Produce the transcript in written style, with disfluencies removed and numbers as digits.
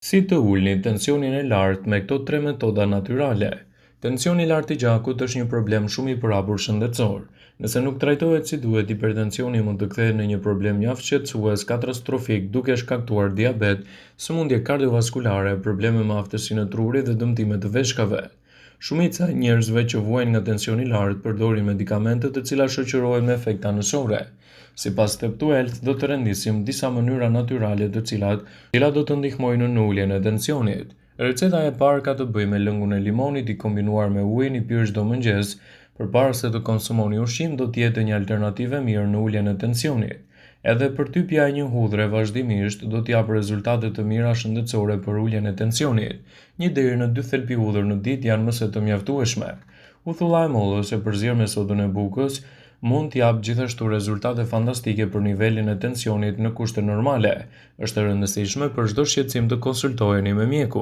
Si të ulni tensionin e lartë me këto tre metoda natyrale? Tensioni i lartë i gjakut është një problem shumë i përhapur shëndetësor. Nëse nuk trajtohet si duhet, hipertensioni mund të kthehet në një problem mjaft shqetësues, katastrofik, duke shkaktuar diabet, sëmundje kardiovaskulare, probleme me aftësinë e trurit dhe dëmtime të veshkave. Shumica e njerëzve që vuajnë nga tensioni i lartë përdorin medikamente të cilat shoqërohen me efekte anësore. Sipas Step to Health, do të rendisim disa mënyra natyrale të cilat do të ndihmojnë në uljen e tensionit. Receta e parë ka të bëjë me lëngun e limonit i kombinuar me ujin i pirë çdo mëngjes. Përpara se të konsumoni ushqim, do të jetë një alternativë e mirë në uljen e tensionit. Edhe përtypja e një hudhre vazhdimisht do të japë rezultate të mira shëndetësore për uljen e tensionit. 1 deri në 2 thelpi hudhër në ditë janë më së të mjaftueshme. Uthulla e mollës e përzierë me sodën e bukës mund të japë gjithashtu rezultate fantastike për nivelin e tensionit në kushte normale. Është e rëndësishme për çdo shqetësim të konsultoheni me mjekun.